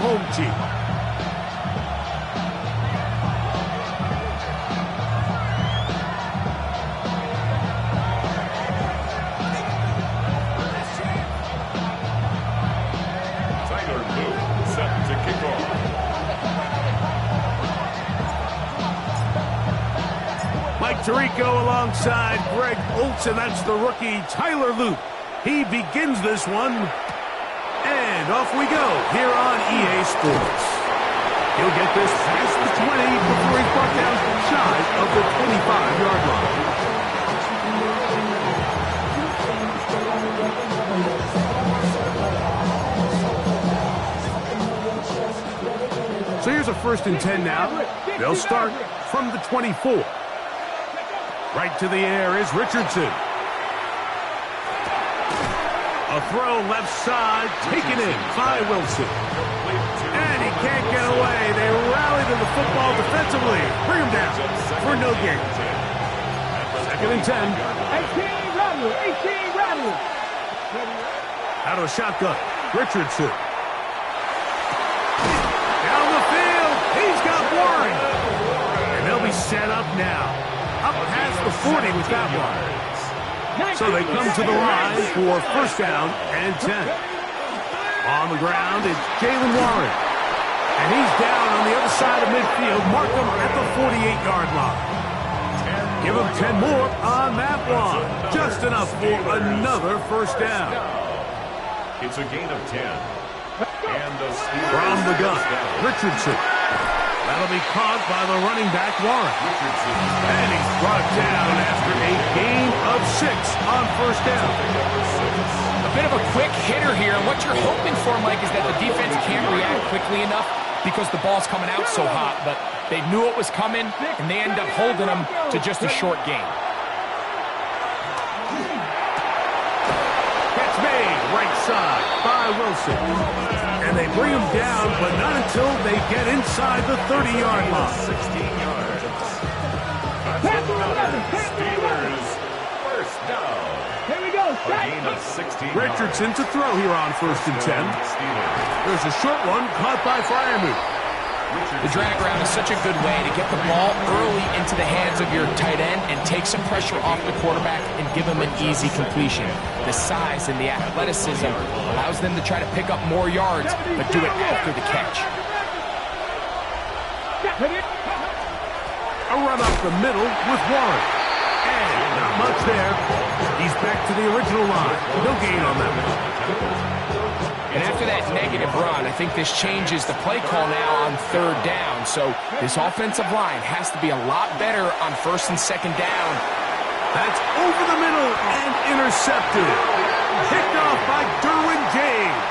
home team. Mike Tirico alongside Greg Olsen. That's the rookie Tyler Loop. He begins this one. And off we go here on EA Sports. He'll get this past the 20 before he's brought down shy of the 25-yard line. So here's a 1st and 10 now. They'll start from the 24. Right to the air is Richardson. A throw left side, taken in by Wilson. And he can't get away. They rally to the football defensively. Bring him down for no gain. 2nd and 10. 18 Rattler. Out of shotgun, Richardson. Down the field, he's got Warren. And they'll be set up now. Up past the 40 with that one. So they come to the line for 1st down and 10. On the ground, it's Jaylen Warren. And he's down on the other side of midfield. Mark him at the 48-yard line. Give him 10 more on that one. Just enough for another 1st down. It's a gain of 10. And the from the gun, Richardson. That'll be caught by the running back, Warren. And he's brought down after a gain of 6 on 1st down. A bit of a quick hitter here. And what you're hoping for, Mike, is that the defense can't react quickly enough because the ball's coming out so hot. But they knew it was coming, and they end up holding them to just a short gain. Catch made, right side by Wilson. And they bring him down, but not until they get inside the 30-yard line. 16 yards. Steelers, 1st down. Here we go. A gain of 16 Richardson to throw here on 1st and 10. There's a short one caught by Freiermuth. The drag route is such a good way to get the ball early into the hands of your tight end and take some pressure off the quarterback and give him an easy completion. The size and the athleticism allows them to try to pick up more yards, but do it after the catch. A run up the middle with Warren. And not much there. He's back to the original line. No gain on that one. And after that negative run, I think this changes the play call now on 3rd down. So this offensive line has to be a lot better on 1st and 2nd down. That's over the middle and intercepted. Picked off by Derwin James.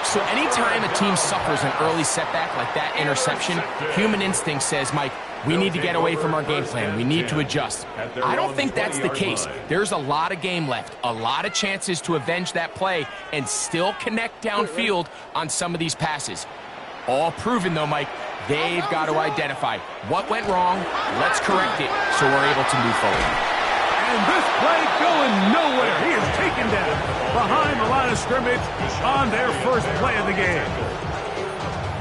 So anytime a team suffers an early setback like that interception, human instinct says, Mike, we need to get away from our game plan. We need to adjust. I don't think that's the case. There's a lot of game left, a lot of chances to avenge that play and still connect downfield on some of these passes. All proven, though, Mike, they've got to identify what went wrong, let's correct it so we're able to move forward. And this play going nowhere. He is taken down behind the line of scrimmage on their 1st play of the game.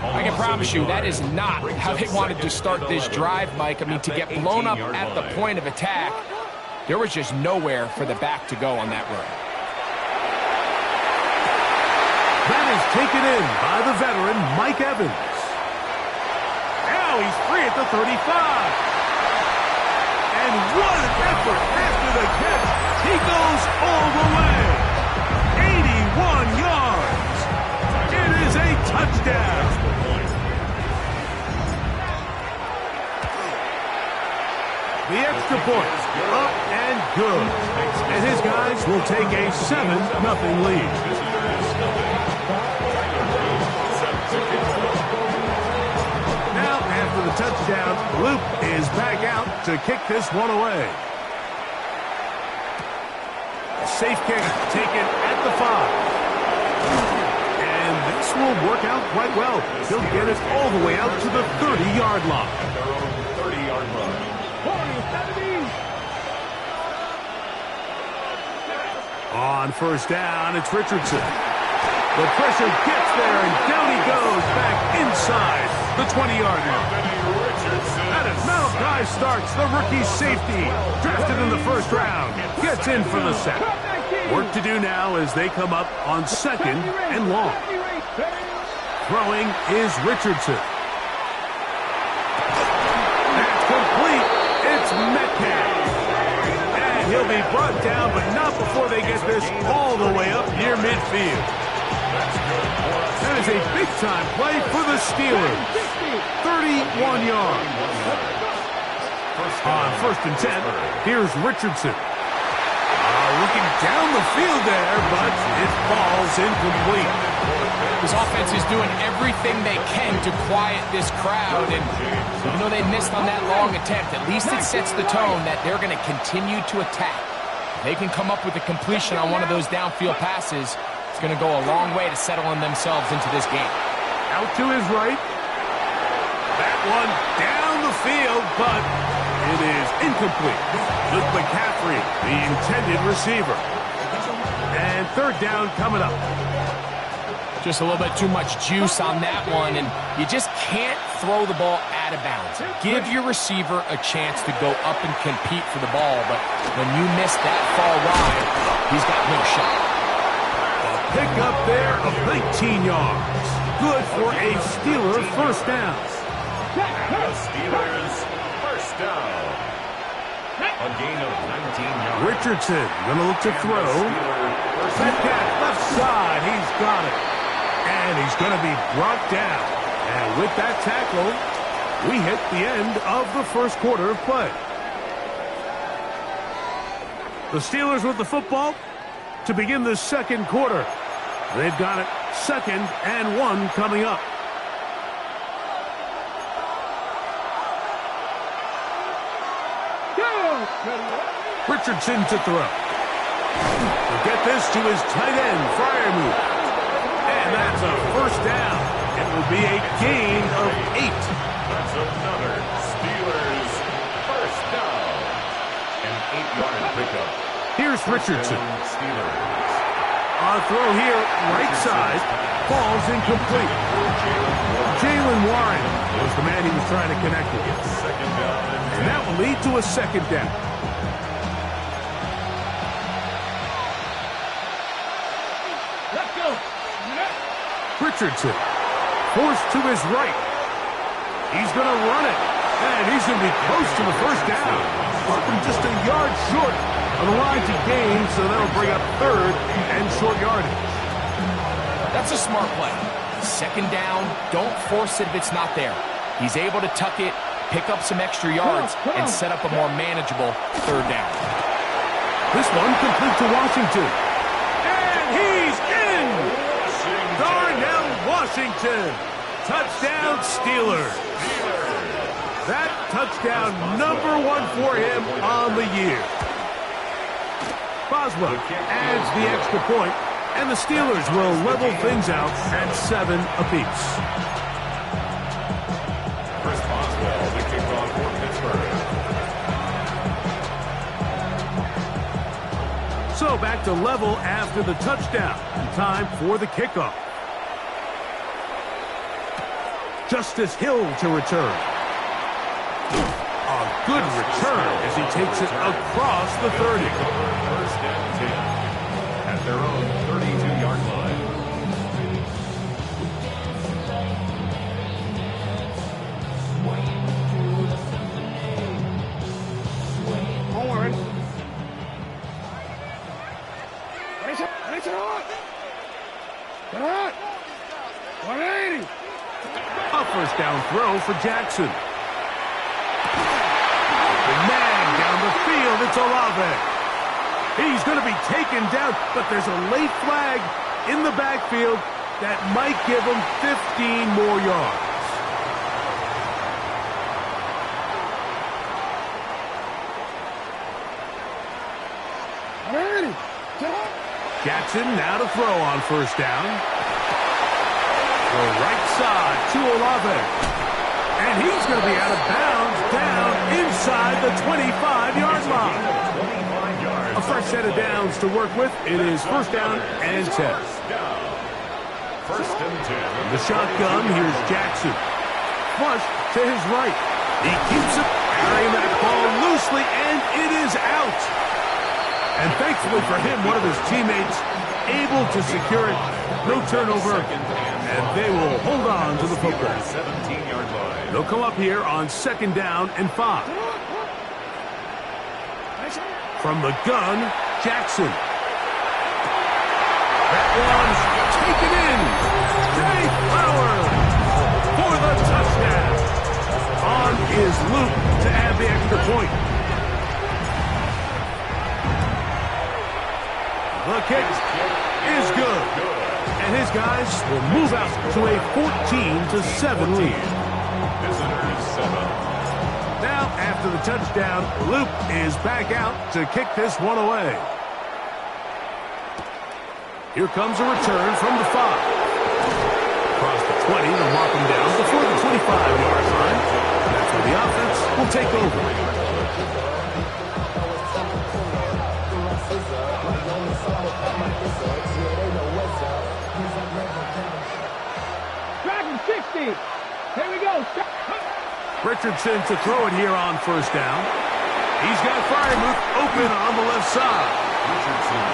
I can promise you that is not how they wanted to start this drive, Mike. I mean, to get blown up at the point of attack, there was just nowhere for the back to go on that run. That is taken in by the veteran, Mike Evans. Now he's free at the 35. And what an effort after the catch. He goes all the way. 81 yards. It is a touchdown. The extra point, up and good. And his guys will take a 7-0 lead. Now, after the touchdown, Luke is back out to kick this one away. A safe kick taken at the 5. And this will work out quite well. He'll get it all the way out to the 30-yard line. At their own 30-yard line. On 1st down, it's Richardson. The pressure gets there, and down he goes back inside the 20-yard line. And as Malachi Starks, the rookie safety, drafted in the first round, gets in for the sack. Work to do now as they come up on 2nd and long. Throwing is Richardson. That's complete. It's Metcalf. And he'll be brought down, but not before they get this all the way up near midfield. That is a big-time play for the Steelers. 31 yards. On 1st and 10, here's Richardson. Looking down the field there, but it falls incomplete. This offense is doing everything they can to quiet this crowd, and even though they missed on that long attempt, at least it sets the tone that they're going to continue to attack. If they can come up with a completion on one of those downfield passes, it's going to go a long way to settling themselves into this game. Out to his right. That one down the field, but it is incomplete. Luke McCaffrey, the intended receiver. And 3rd down coming up. Just a little bit too much juice on that one, and you just can't throw the ball out of bounds. Give your receiver a chance to go up and compete for the ball, but when you miss that far wide, he's got no shot. A pick up there of 19 yards. Good for a Steeler first down. Steelers first down. A gain of 19 yards. Richardson going to look to throw. Metcalf left side. He's got it. And he's going to be brought down. And with that tackle, we hit the end of the first quarter of play. The Steelers with the football to begin the second quarter. They've got it 2nd and 1 coming up. Richardson to throw. To get this to his tight end, Freiermuth. And that's a first down. It will be a gain of 8. That's another Steelers first down. An 8-yard pickup. Here's Richardson. Steelers. On throw here, right side, falls incomplete. Jaylen Warren was the man he was trying to connect with. Second down. And that will lead to a 2nd down. Richardson, forced to his right. He's going to run it, and he's going to be close to the first down. Just a yard short on the line to gain, so that'll bring up 3rd and short yardage. That's a smart play. 2nd down, don't force it if it's not there. He's able to tuck it, pick up some extra yards, and set up a more manageable 3rd down. This one complete to Washington. And he's in! Darnell Washington. Touchdown, Steelers. That touchdown number 1 for him on the year. Boswell adds the extra point, and the Steelers will level things out at 7 apiece. Chris Boswell, the kickoff for Pittsburgh. So back to level after the touchdown. Time for the kickoff. Justice Hill to return. A good return as he takes it across the 30. First and 10 at their own 32-yard line. Don't worry. It's on. 180. A first down throw for Jackson. The man down the field, it's Olave. He's going to be taken down, but there's a late flag in the backfield that might give him 15 more yards. Jackson now to throw on first down. The right side to Olave. And he's going to be out of bounds down inside the 25-yard line. A fresh set of downs to work with. It is first down and 10. First and 10. The shotgun, here's Jackson. Flush to his right. He keeps it, carrying that ball loosely, and it is out. And thankfully for him, one of his teammates able to secure it. No turnover, and they will hold on to the football. 17-yard line. They'll come up here on 2nd down and 5. From the gun, Jackson. That one's taken in. Jay Flowers for the touchdown. On is Luke to add the extra point. The kick is good. And his guys will move out to a 14-7 lead. Visitors 7. Now, after the touchdown, Luke is back out to kick this one away. Here comes a return from the 5. Across the 20, they'll mark him down before the 25-yard line. That's where the offense will take over. Dragon 60. Here we go. Richardson to throw it here on 1st down. He's got Freiermuth open on the left side.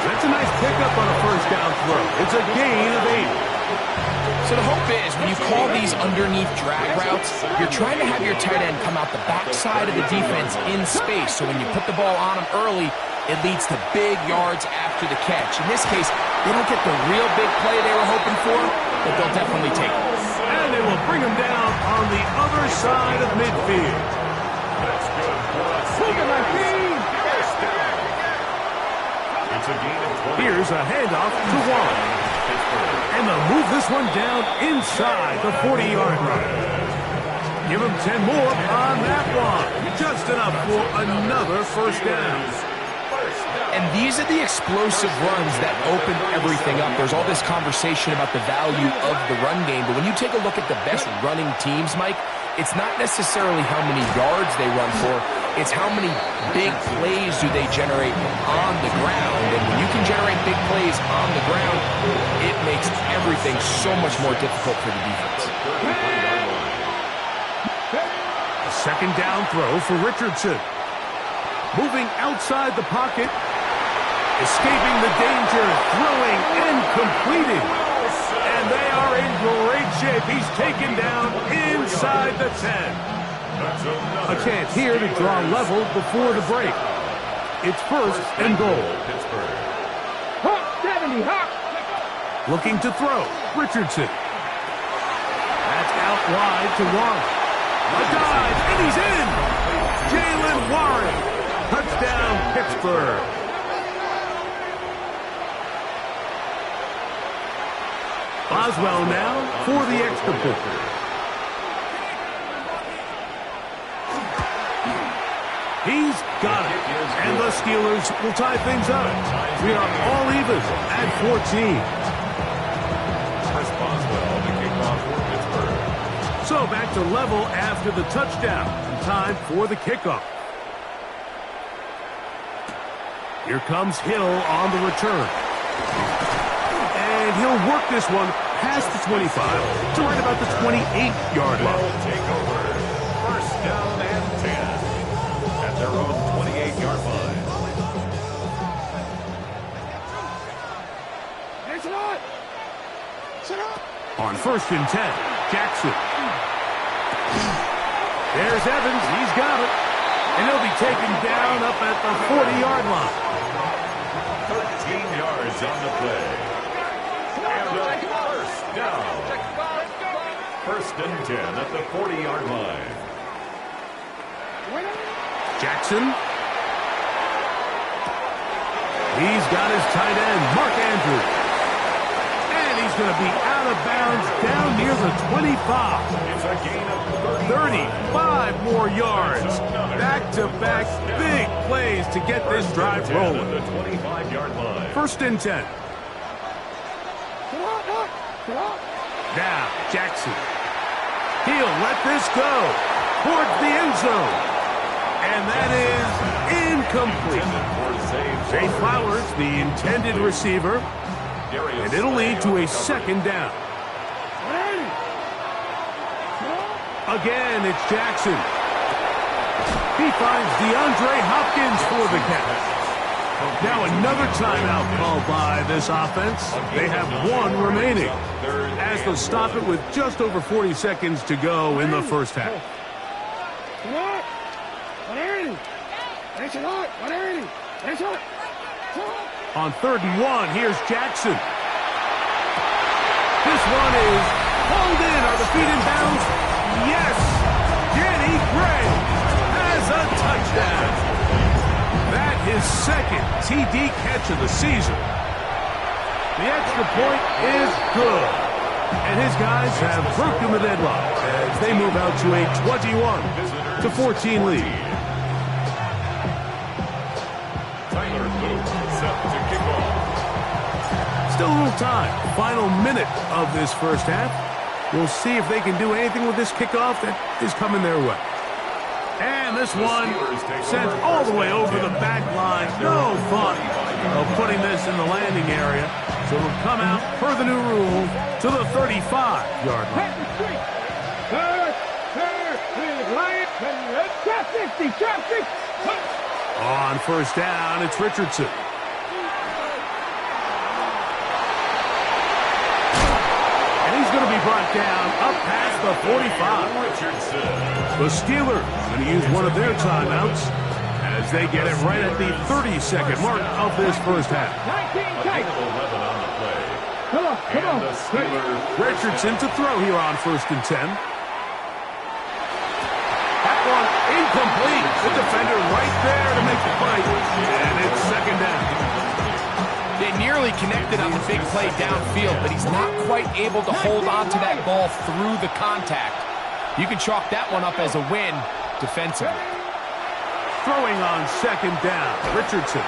That's a nice pickup on a 1st down throw. It's a gain of 8. So the hope is when you call these underneath drag routes, you're trying to have your tight end come out the backside of the defense in space. So when you put the ball on him early, it leads to big yards after the catch. In this case, they don't get the real big play they were hoping for, but they'll definitely take it. And they will bring him down on the other side of midfield. That's good for us. Look at my team. It's a gain of 20. Here's a handoff to Warren. And they'll move this one down inside the 40-yard line. Give him 10 more on that one. Just enough for another 1st down. And these are the explosive runs that open everything up. There's all this conversation about the value of the run game, but when you take a look at the best running teams, Mike, it's not necessarily how many yards they run for, it's how many big plays do they generate on the ground. And when you can generate big plays on the ground, it makes everything so much more difficult for the defense. A 2nd down throw for Richardson. Moving outside the pocket. Escaping the danger, throwing and completing. And they are in great shape. He's taken down inside the 10. A chance here to draw level before the break. It's 1st and goal. Hawk 70, Hawk. Looking to throw, Richardson. That's out wide to Warren. A dive, and he's in. Jaylen Warren. Touchdown, Pittsburgh. Boswell now for the extra point. He's got it. And the Steelers will tie things up. We are all even at 14. Chris Boswell, the kickoff for Pittsburgh. So back to level after the touchdown. Time for the kickoff. Here comes Hill on the return. And he'll work this one past the 25 to right about the 28-yard line. Take over. 1st down and 10 at their own 28-yard line. Sit up. Sit up. On 1st and 10, Jackson. There's Evans. He's got it. And he'll be taken down up at the 40-yard line. 13 yards on the play. And a 1st down. 1st and 10 at the 40-yard line. Jackson. He's got his tight end, Mark Andrews. And he's going to be out of bounds down near the 25. It's a gain of 35 more yards. Back-to-back big plays to get this drive rolling. The 25-yard line. 1st and 10. Now, Jackson. He'll let this go towards the end zone. And that is incomplete. Zay Flowers, the intended receiver. And it'll lead to a 2nd down. Again, it's Jackson. He finds DeAndre Hopkins for the catch. Now another timeout called by this offense. They have one remaining, as they'll stop it with just over 40 seconds to go in the first half. On 3rd and 1, here's Jackson. This one is hauled in. Are the feet in bounds? Yes! Danny Gray has a touchdown. That his second TD catch of the season. The extra point is good. And his guys have broken the deadlock as they move out to a 21-14 lead. Tyler Luke set to kick off. Still a little time. Final minute of this first half. We'll see if they can do anything with this kickoff that is coming their way. And this one sent all the way over the back line. No fun of putting this in the landing area. So it'll come out, per the new rule, to the 35-yard line. On first down, it's Richardson. And he's going to be brought down up past the 45. The Steelers going to use one of their timeouts as they get it right at the 30-second mark of this first half. Come on. Richardson to throw here on 1st and 10. That one incomplete. The defender right there to make the play. And it's 2nd down. They nearly connected on the big play downfield, but he's not quite able to hold on to that ball through the contact. You can chalk that one up as a win defensively. Throwing on 2nd down, Richardson.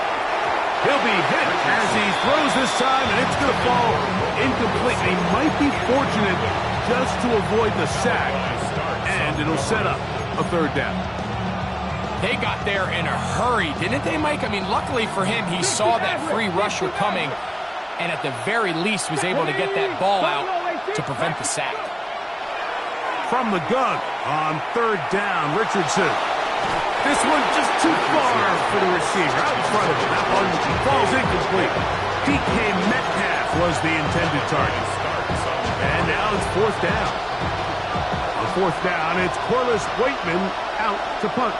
He'll be hit as he throws this time, and it's going to fall incomplete. He might be fortunate just to avoid the sack, and it'll set up a 3rd down. They got there in a hurry, didn't they, Mike? I mean, luckily for him, he saw that free rusher coming, and at the very least was able to get that ball out to prevent the sack. From the gun on 3rd down, Richardson. This one just too far for the receiver. Out in front of him. That one falls incomplete. DK Metcalf was the intended target. And now it's 4th down. On 4th down, it's Corliss Waitman out to punt.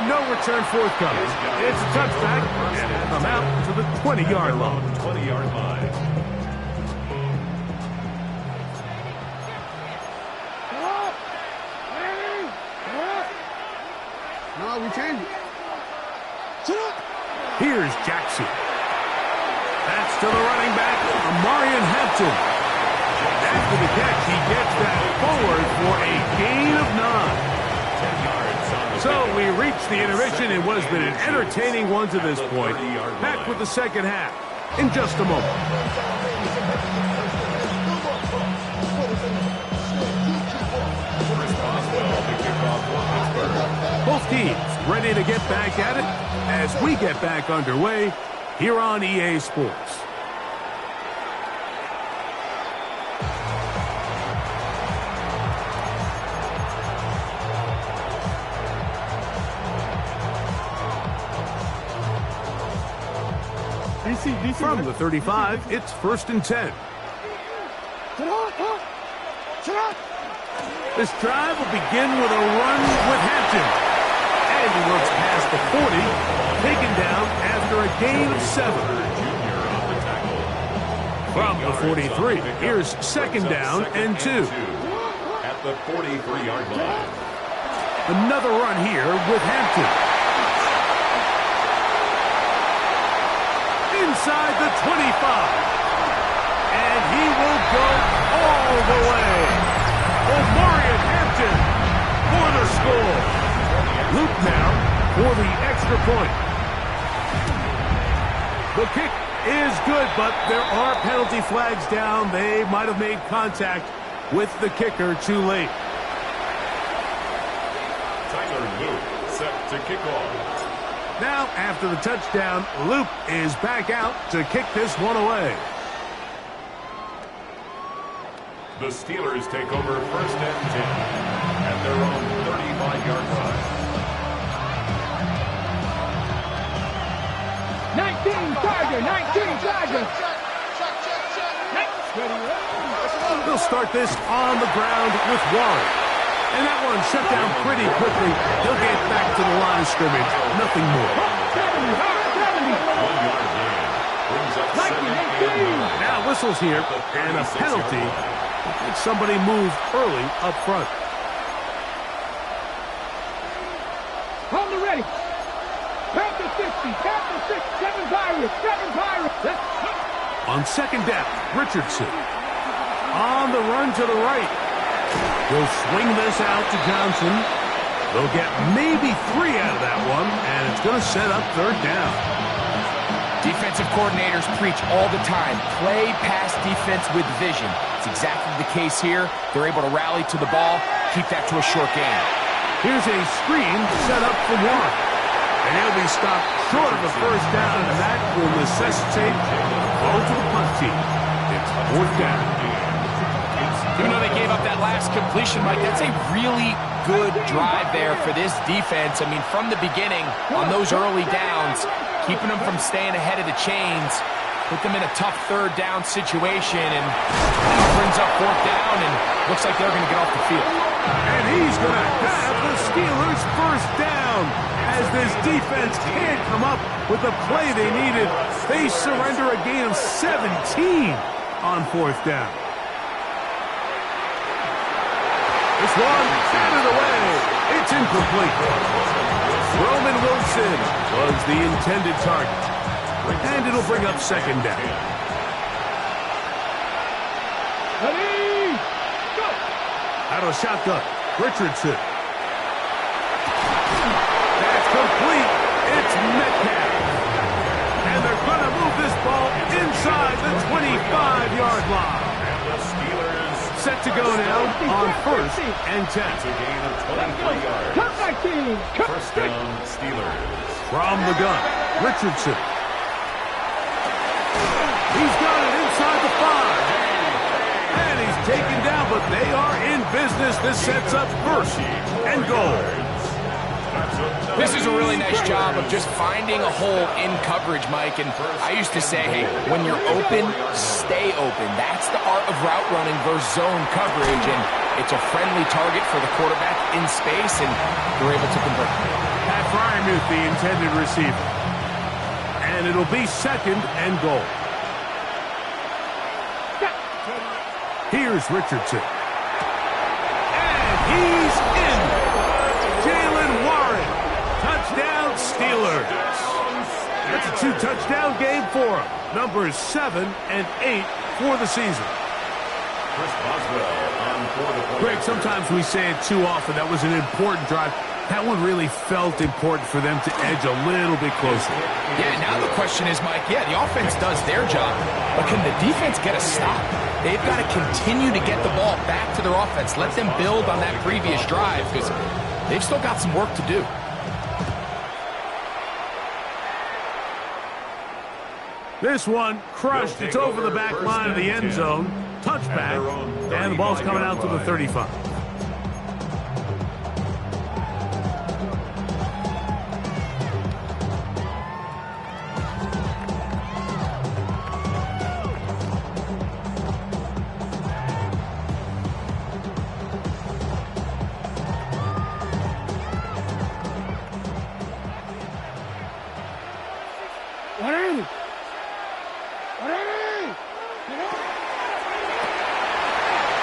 No return forthcoming. It's a touchback, and it'll come out to the 20-yard line. 20-yard line. No, we change it. Sit up. Here's Jackson. That's to the running back, Amarian Hampton. After the catch, he gets that forward for a gain of 9. So we reached the intermission in what has been an entertaining one to this point. Back with the second half in just a moment. Both teams ready to get back at it as we get back underway here on EA Sports. From the 35, it's 1st and 10. This drive will begin with a run with Hampton. And he works past the 40, taken down after a gain of 7. From the 43, here's 2nd down and 2. At the 43-yard line. Another run here with Hampton. Inside the 25. And he will go all the way. Omarion Hampton for the score. Luke now for the extra point. The kick is good, but there are penalty flags down. They might have made contact with the kicker too late. Tyler Luke set to kick off. Now, after the touchdown, Luke is back out to kick this one away. The Steelers take over 1st and 10 at their own 35-yard line. 19 Charger. They'll start this on the ground with Warren. And that one shut down pretty quickly. He'll get back to the line of scrimmage. Nothing more. 1 yard gain. Brings up 2nd and 9. Now whistles here and a penalty. Somebody moved early up front. On the ready. Panther 60, Panther 6, 7 Pirates. On 2nd down, Richardson. On the run to the right. He'll swing this out to Johnson. They'll get maybe 3 out of that one, and it's going to set up 3rd down. Defensive coordinators preach all the time, play pass defense with vision. It's exactly the case here. They're able to rally to the ball, keep that to a short gain. Here's a screen set up for Warren. And he'll be stopped short of the 1st down, and that will necessitate a throw to the punt team. It's 4th down. Even though they gave up that last completion, Mike, that's a really good drive there for this defense. I mean, from the beginning, on those early downs, keeping them from staying ahead of the chains, put them in a tough 3rd down situation, and now brings up 4th down, and looks like they're going to get off the field. And he's going to have the Steelers' 1st down. As this defense can't come up with the play they needed, they surrender a gain of 17 on 4th down. This one batted away. It's incomplete. Roman Wilson was the intended target. And it'll bring up 2nd down. Ready, go! Out of shotgun, Richardson. That's complete. It's Metcalf. And they're going to move this ball inside the 25-yard line. And the Steelers set to go now on 1st and 10. It's a gain of 23 yards. Cut back team. 1st down, Steelers. From the gun, Richardson. He's got it inside the 5. And he's taken down, but they are in business. This sets up 1st and goal. This is a really nice job of just finding a hole in coverage, Mike. And I used to say, hey, when you're open, stay open. That's the art of route running versus zone coverage. And it's a friendly target for the quarterback in space, and they're able to convert. Pat Freiermuth, the intended receiver. And it'll be 2nd and goal. Here's Richardson. And he's in. Jaylen Warren. Touchdown, Steelers. That's a 2-touchdown game for him. Numbers 7 and 8 for the season. Chris Boswell on 4 Greg, sometimes we say it too often. That was an important drive. That one really felt important for them to edge a little bit closer. Yeah, now the question is, Mike, yeah, the offense does their job, but can the defense get a stop? They've got to continue to get the ball back to their offense. Let them build on that previous drive, because they've still got some work to do. This one crushed. It's over the back line of the end zone. Touchback. And the ball's coming out to the 35.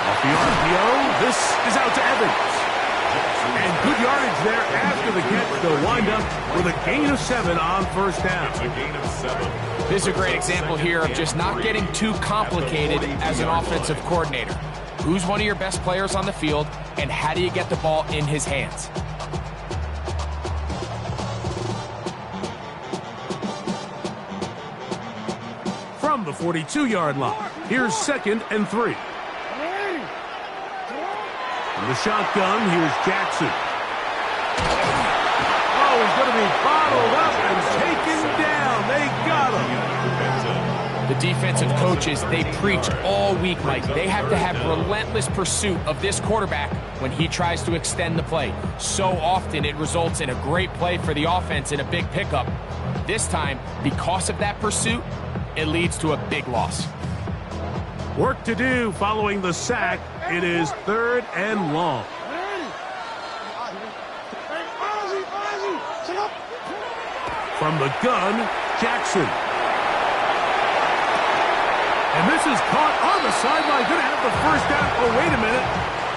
Off the RPO, this is out to Evans. And good yardage there after the catch. They'll wind up with a gain of 7 on 1st down. It's a gain of 7. This is a great example here of just not getting too complicated as an offensive coordinator. Who's one of your best players on the field, and how do you get the ball in his hands? From the 42-yard line, here's 2nd and 3. From the shotgun, here's Jackson. The defensive coaches, they preach all week, Mike. They have to have relentless pursuit of this quarterback when he tries to extend the play. So often it results in a great play for the offense and a big pickup. This time, because of that pursuit, it leads to a big loss. Work to do following the sack. It is 3rd and long. From the gun, Jackson. And this is caught on the sideline. Going to have the first down. Oh, wait a minute.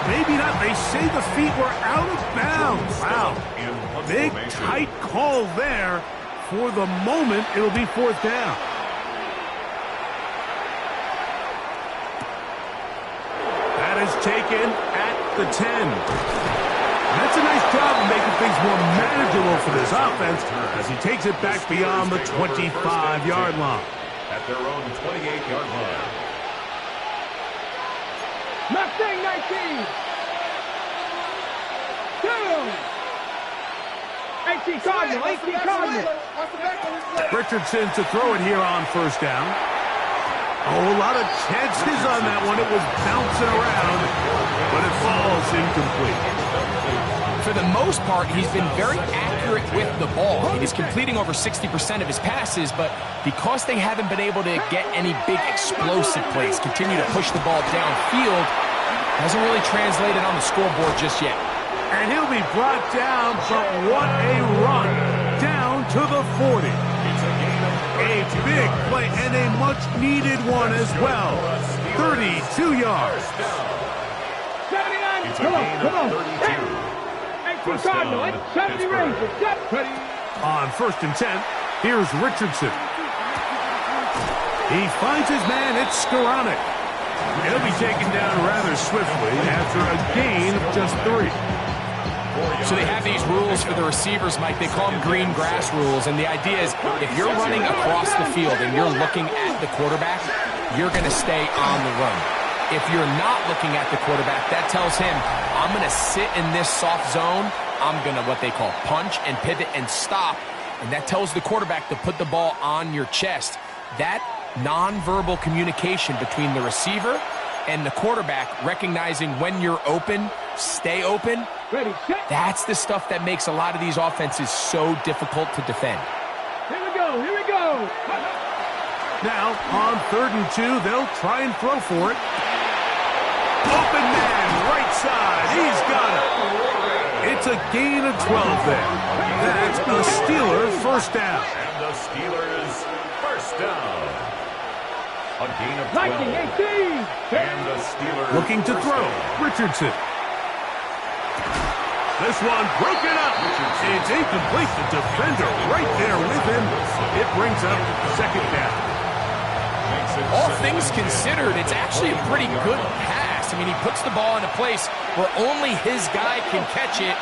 Maybe not. They say the feet were out of bounds. Wow. Big, tight call there. For the moment, it'll be 4th down. That is taken at the 10. That's a nice job of making things more manageable for this offense as he takes it back beyond the 25-yard line. At their own 28-yard line. Mustang 19. 18 Cardinal. Richardson to throw it here on 1st down. Oh, a lot of chances on that one. It was bouncing around, but it falls incomplete. For the most part, he's been very accurate with the ball. He's completing over 60% of his passes, but because they haven't been able to get any big explosive plays, continue to push the ball downfield, hasn't really translated on the scoreboard just yet. And he'll be brought down, but what a run down to the 40. A big play and a much-needed one as well. 32 yards. 79. Come on. 18 Cardinal. 70 Rangers. On 1st and 10, here's Richardson. He finds his man. It's Skoranek. He'll be taken down rather swiftly after a gain of just 3. So they have these rules for the receivers, Mike. They call them green grass rules, and the idea is if you're running across the field and you're looking at the quarterback, you're going to stay on the run. If you're not looking at the quarterback, that tells him, I'm going to sit in this soft zone. I'm going to what they call punch and pivot and stop, and that tells the quarterback to put the ball on your chest. That nonverbal communication between the receiver and the quarterback, recognizing when you're open, stay open, Ready, set. That's the stuff that makes a lot of these offenses so difficult to defend. Here we go. Now, on 3rd and 2, they'll try and throw for it. Open man, right side. He's got it. It's a gain of 12 there. That's a Steeler 1st down. And the Steelers 1st down. A gain of 12. Lightning 18. And the Steelers looking to throw. Richardson. This one broken up. It's incomplete. The defender right there with him. It brings up 2nd down. All things considered, it's actually a pretty good pass. I mean, he puts the ball in a place where only his guy can catch it.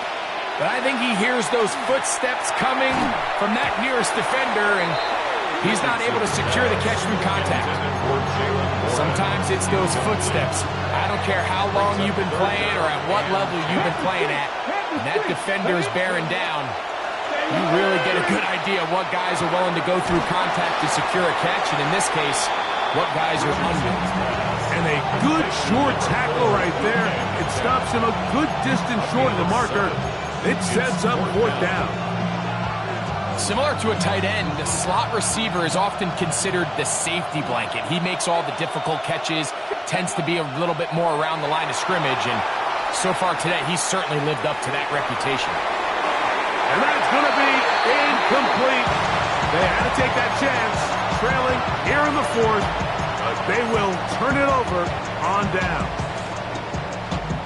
But I think he hears those footsteps coming from that nearest defender, and he's not able to secure the catch from contact. Sometimes it's those footsteps. I don't care how long you've been playing or at what level you've been playing at. When that defender is bearing down, you really get a good idea of what guys are willing to go through contact to secure a catch, and in this case, what guys are under. And a good short tackle right there. It stops him a good distance short of the marker. It sets up 4th down. Similar to a tight end, the slot receiver is often considered the safety blanket. He makes all the difficult catches, tends to be a little bit more around the line of scrimmage, and so far today, he's certainly lived up to that reputation. And that's going to be incomplete. They had to take that chance, trailing here in the 4th, but they will turn it over on down.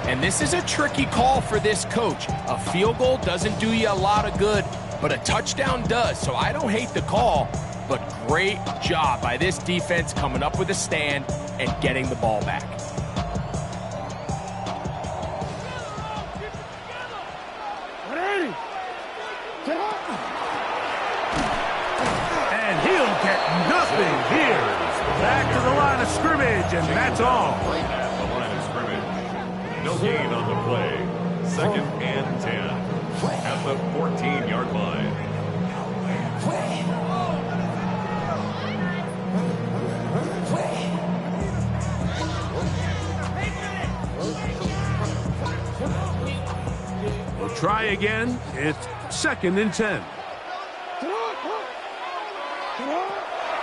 And this is a tricky call for this coach. A field goal doesn't do you a lot of good, but a touchdown does. So I don't hate the call, but great job by this defense coming up with a stand and getting the ball back. And he'll get nothing here. Back to the line of scrimmage, and that's all. At the line of scrimmage. No gain on the play. 2nd and 10. At the 14-yard line. try again. It's 2nd and 10.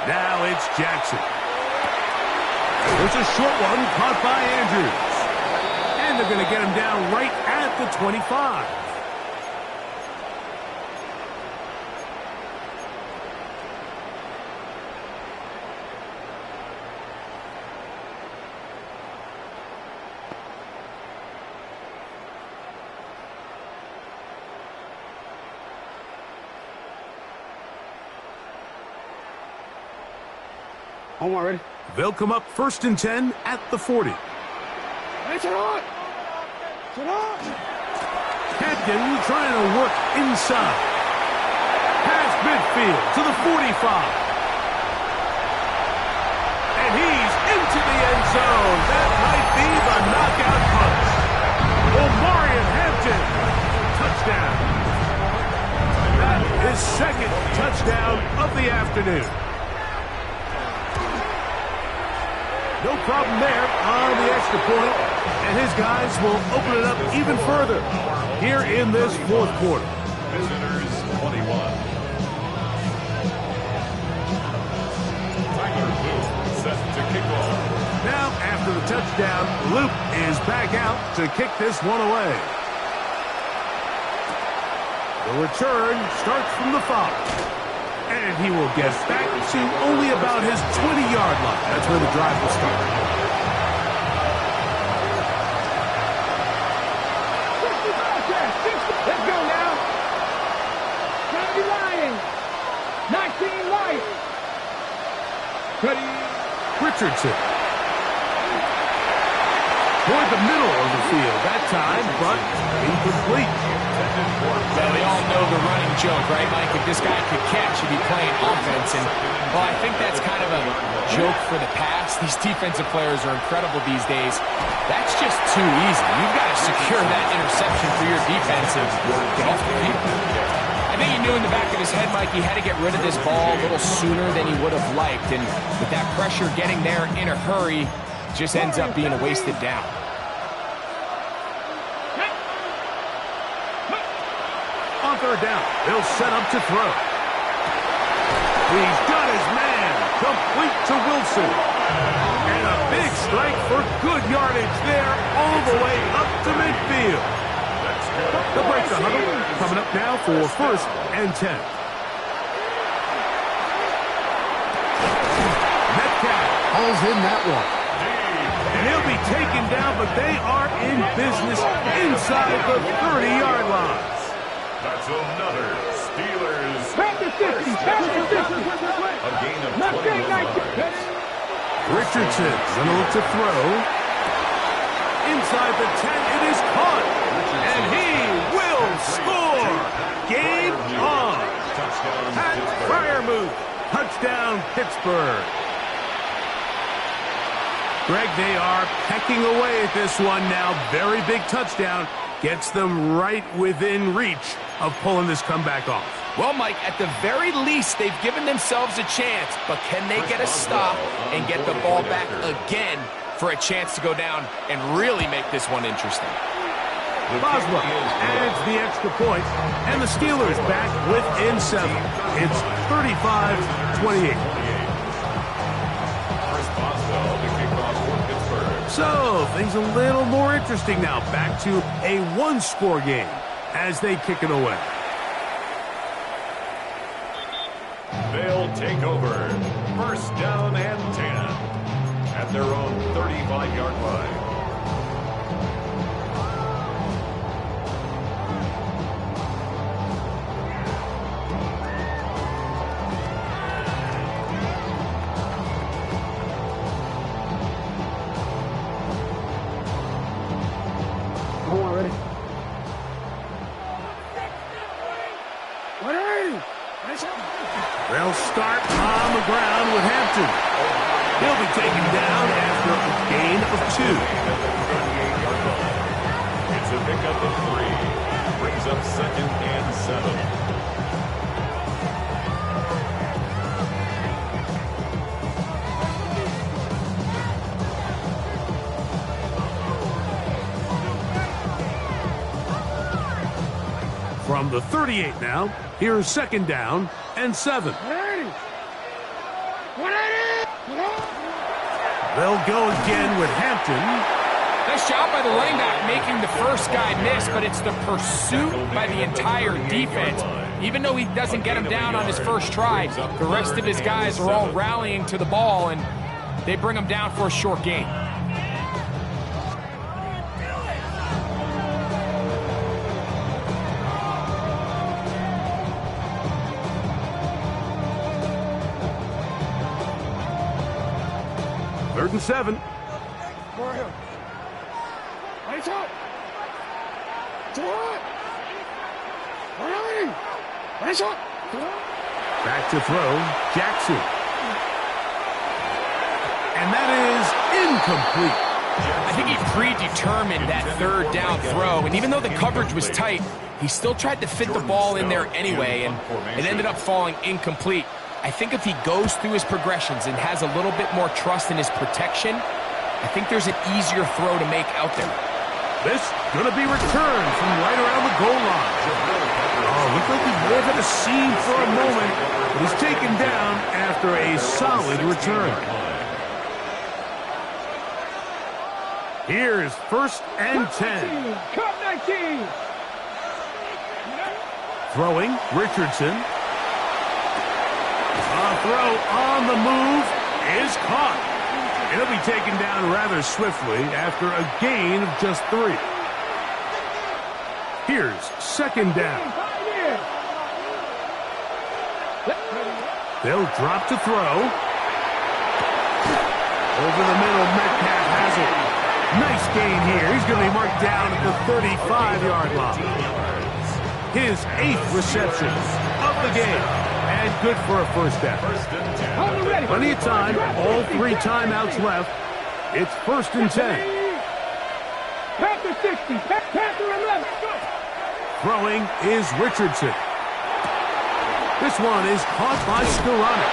Now it's Jackson. There's a short one caught by Andrews. And they're going to get him down right at the 25. Omar, ready? They'll come up 1st and 10 at the 40. Hampton trying to work inside. Past midfield to the 45. And he's into the end zone. That might be the knockout punch. Omarion Hampton. Touchdown. That is 2nd touchdown of the afternoon. No problem there on the extra point, and his guys will open it up even further here in this 4th quarter. Visitors 21. Tyler Luke set to kick off. Now, after the touchdown, Luke is back out to kick this one away. The return starts from the 5. And he will get back to only about his 20-yard line. That's where the drive will start. Let's go now. 90 Lions. 19 Lions. Ready. Richardson. Toward the middle of the field that time, but incomplete. Well, we all know the running joke, right, Mike? If this guy could catch, he'd be playing offense. And, well, I think that's kind of a joke for the past. These defensive players are incredible these days. That's just too easy. You've got to secure that interception for your defense and get off the field. I think he knew in the back of his head, Mike, he had to get rid of this ball a little sooner than he would have liked. And with that pressure getting there in a hurry, just ends up being a wasted down. On 3rd down, they'll set up to throw. He's got his man, complete to Wilson. And a big strike for good yardage there, all the way up to midfield. They'll break the huddle, coming up now for 1st and 10. Metcalf hauls in that one. And he'll be taken down, but they are in business inside the 30-yard line. That's another Steelers. Back to 50. A gain of 21 yards. Richardson gonna look to throw. Inside the 10, it is caught. And he will score. Game on. Pat Freiermuth. Touchdown, Pittsburgh. Greg, they are pecking away at this one now. Very big touchdown. Gets them right within reach of pulling this comeback off. Well, Mike, at the very least, they've given themselves a chance, but can they get a stop and get the ball back again for a chance to go down and really make this one interesting? Boswell adds the extra point, and the Steelers back within 7. It's 35-28. So, things a little more interesting now. Back to a one-score game as they kick it away. They'll take over. 1st down and 10 at their own 35-yard line. They'll start on the ground with Hampton. He'll be taken down after a gain of 2. It's a pickup of 3. Brings up 2nd and 7. From the 38 now, here's second down and 7. They'll go again with Hampton. Nice job by the running back making the first guy miss, but it's the pursuit by the entire defense. Even though he doesn't get him down on his first try, the rest of his guys are all rallying to the ball, and they bring him down for a short gain. Third and 7. Back to throw, Jackson. And that is incomplete. I think he predetermined that third down throw, and even though the coverage was tight, he still tried to fit the ball in there anyway, and it ended up falling incomplete. I think if he goes through his progressions and has a little bit more trust in his protection, I think there's an easier throw to make out there. This going to be returned from right around the goal line. Oh, looked like he may have had a seam for a moment, but he's taken down after a solid return. Here's first and 10. Cup 19. Throwing, Richardson. A throw on the move is caught. It'll be taken down rather swiftly after a gain of just 3. Here's second down. They'll drop to throw. Over the middle, Metcalf has it. Nice gain here. He's going to be marked down at the 35-yard line. His 8th reception of the game. And good for a first down. Plenty of time. All 3 timeouts left. It's first and 10. Panther 60. Panther 11. Throwing is Richardson. This one is caught by Skoranek.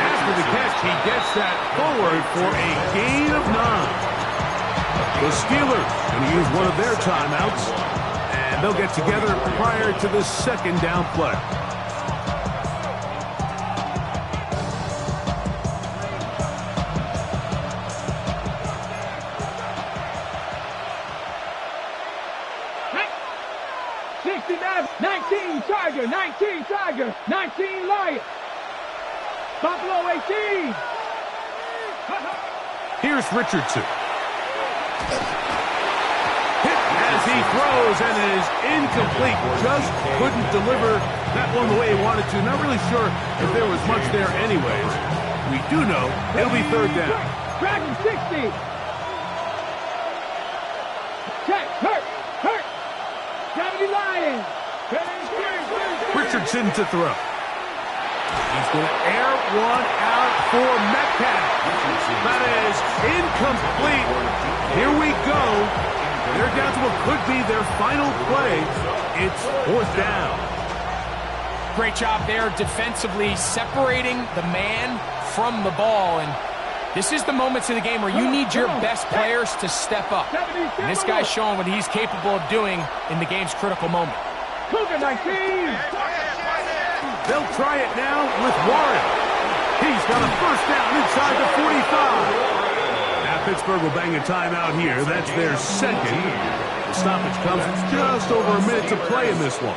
After the catch, he gets that forward for a gain of 9. The Steelers going to use one of their timeouts, and they'll get together prior to the second down play. Tiger, 19 Tiger, 19 Lion. Buffalo 18. Here's Richardson. Hit as he throws, and it is incomplete. Just couldn't deliver that one the way he wanted to. Not really sure if there was much there anyways. We do know it'll be third down. Dragon 60. Check, hurt. 70 Lions. Richardson to throw. He's going to air one out for Metcalf. That is incomplete. Here we go. They're down to what could be their final play. It's fourth down. Great job there defensively, separating the man from the ball. And this is the moments of the game where you need your best players to step up. And this guy's showing what he's capable of doing in the game's critical moment. Cougar 19. They'll try it now with Warren. He's got a first down inside the 45. Now Pittsburgh will bang a timeout here. That's their second. The stoppage comes with just over a minute to play in this one.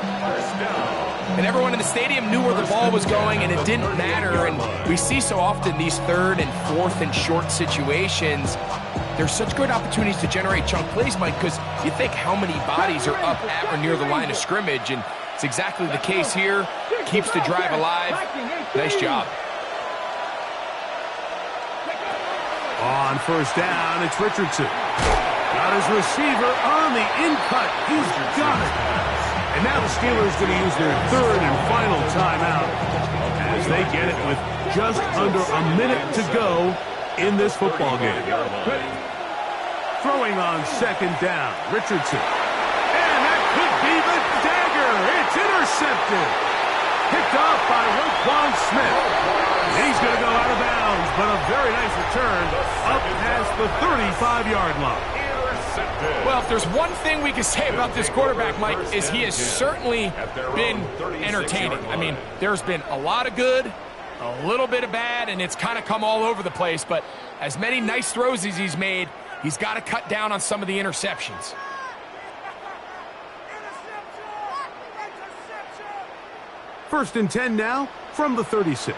And everyone in the stadium knew where the ball was going, and it didn't matter. And we see so often these third and fourth and short situations. There's such good opportunities to generate chunk plays, Mike, because you think how many bodies are up at or near the line of scrimmage, and it's exactly the case here. Keeps the drive alive. Nice job. On first down, it's Richardson. Got his receiver on the in-cut. He's got it. And now the Steelers going to use their third and final timeout as they get it with just under a minute to go in this football game. Throwing on second down, Richardson. And that could be the dagger. It's intercepted. Picked off by Roquan Smith. He's going to go out of bounds, but a very nice return up past the 35-yard line. Well, if there's one thing we can say about this quarterback, Mike, is he has certainly been entertaining. I mean, there's been a lot of good, a little bit of bad, and it's kind of come all over the place. But as many nice throws as he's made, he's got to cut down on some of the interceptions. First and 10 now from the 36.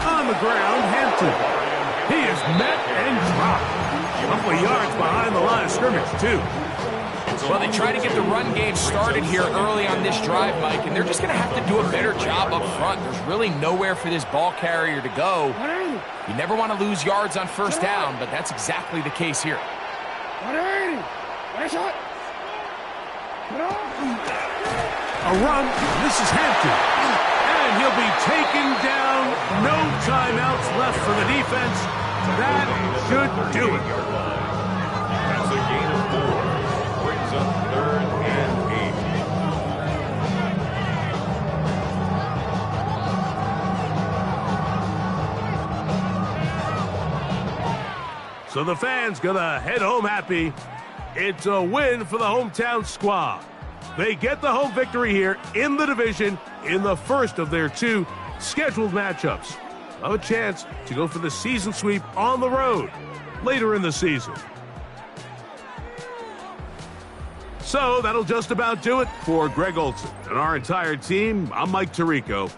On the ground, Hampton. He is met and dropped. A couple of yards behind the line of scrimmage, too. Well, they try to get the run game started here early on this drive, Mike, and they're just going to have to do a better job up front. There's really nowhere for this ball carrier to go. You never want to lose yards on first down, but that's exactly the case here. A run. This is Hampton. And he'll be taken down. No timeouts left for the defense. That should do it. That's a gain of 4. Brings up 3rd and 8. So the fans gonna head home happy. It's a win for the hometown squad. They get the home victory here in the division in the first of their 2 scheduled matchups. A chance to go for the season sweep on the road later in the season. So that'll just about do it for Greg Olsen and our entire team. I'm Mike Tirico.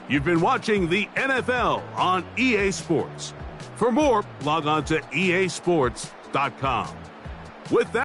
You've been watching the NFL on EA Sports. For more, log on to easports.com. With that,